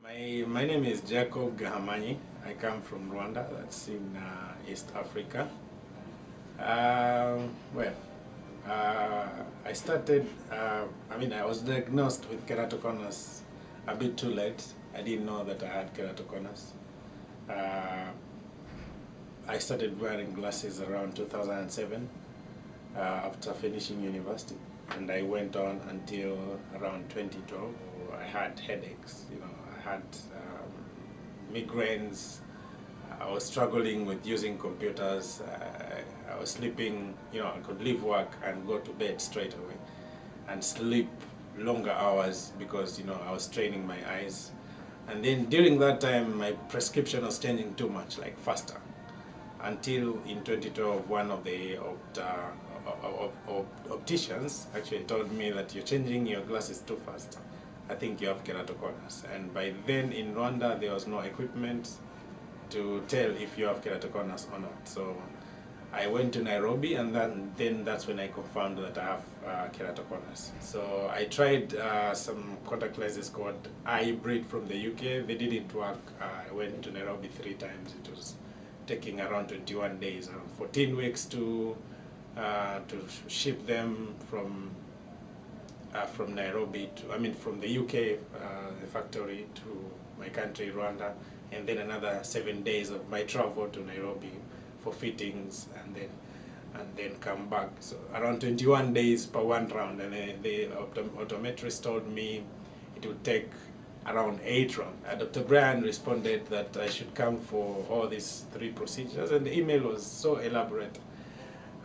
My name is Jacob Gahamanyi. I come from Rwanda, that's in East Africa. Well, I started, I was diagnosed with keratoconus a bit too late. I didn't know that I had keratoconus. Uh, I started wearing glasses around 2007 after finishing university, and I went on until around 2012. I had headaches, I had migraines. I was struggling with using computers. I was sleeping, I could leave work and go to bed straight away and sleep longer hours because, I was straining my eyes. And then during that time, my prescription was changing too much, like faster. Until in 2012, one of the opticians actually told me that you're changing your glasses too fast. I think you have keratoconus. And by then in Rwanda, there was no equipment to tell if you have keratoconus or not. So I went to Nairobi, and then that's when I confirmed that I have keratoconus. So I tried some contact lenses called hybrid from the UK. They didn't work. I went to Nairobi 3 times. It was taking around 21 days, around 14 weeks to ship them from Nairobi from the UK, the factory, to my country, Rwanda, and then another 7 days of my travel to Nairobi for fittings, and then come back. So around 21 days per one round, and the optometrist told me it would take around 8 rounds. Dr. Brian responded that I should come for all these 3 procedures, and the email was so elaborate.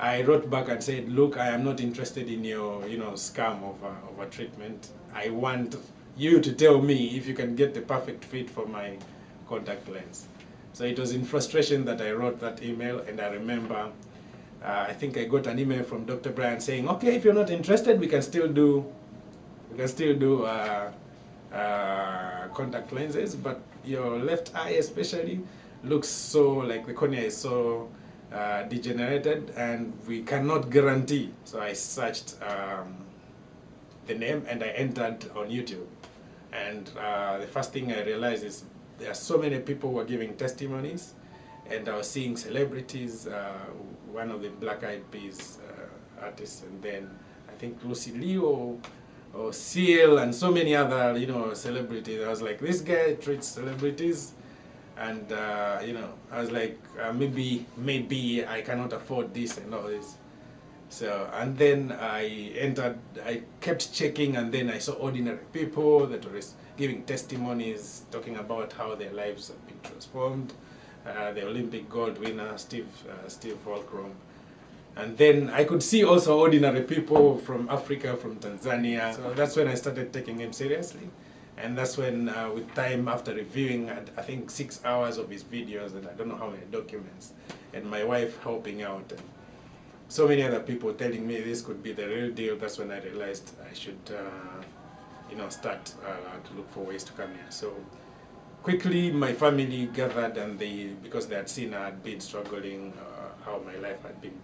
I wrote back and said, look, I am not interested in your, scam of a treatment. I want you to tell me if you can get the perfect fit for my contact lens. So it was in frustration that I wrote that email, and I remember, I think I got an email from Dr. Brian saying, okay, if you're not interested, we can still do contact lenses, but your left eye especially looks so, like the cornea is so degenerated, and we cannot guarantee. So I searched the name and I entered on YouTube, and the first thing I realized is there are so many people who are giving testimonies, and I was seeing celebrities, one of the Black Eyed Peas artists, and then I think Lucy Liu or CL and so many other, celebrities. I was like, this guy treats celebrities, and I was like, maybe I cannot afford this and all this. So, and then I kept checking, and then I saw ordinary people that were giving testimonies, talking about how their lives have been transformed. The Olympic gold winner, Steve Holcomb. And then I could see also ordinary people from Africa, from Tanzania. So that's when I started taking him seriously. And that's when, with time, after reviewing, I think 6 hours of his videos, and I don't know how many documents, and my wife helping out, and so many other people telling me this could be the real deal, that's when I realized I should, start to look for ways to come here. So quickly, my family gathered, and because they had seen I had been struggling, how my life had been,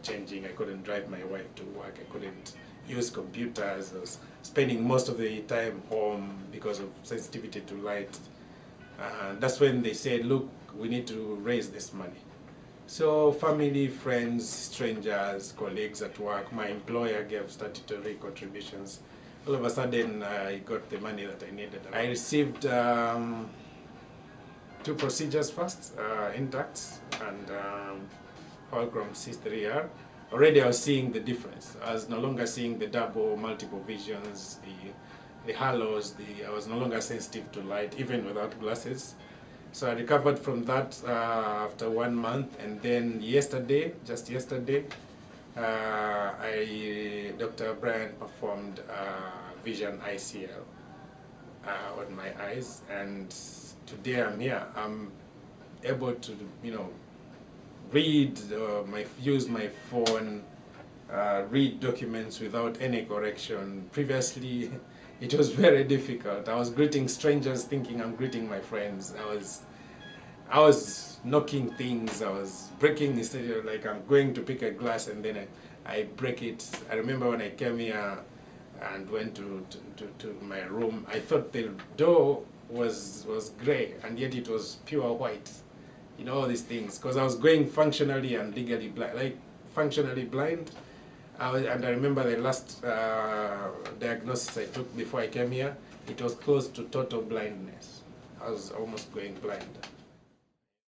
changing. I couldn't drive my wife to work. I couldn't use computers. I was spending most of the time home because of sensitivity to light. That's when they said, look, we need to raise this money. So family, friends, strangers, colleagues at work, my employer gave statutory contributions. All of a sudden, I got the money that I needed. I received 2 procedures first, Intacs and Holcomb C3-R. Already I was seeing the difference. I was no longer seeing the double, multiple visions, the halos, I was no longer sensitive to light, even without glasses. So I recovered from that after 1 month, and then just yesterday, Dr. Brian performed Visian ICL on my eyes, and today I'm here. I'm able to, read, use my phone, read documents without any correction. Previously, it was very difficult. I was greeting strangers thinking I'm greeting my friends. I was knocking things. I was breaking instead of, like, I'm going to pick a glass and then I break it. I remember when I came here and went to my room, I thought the door was gray, and yet it was pure white. You know, all these things, because I was going functionally and legally blind, like functionally blind. And I remember the last diagnosis I took before I came here, it was close to total blindness. I was almost going blind.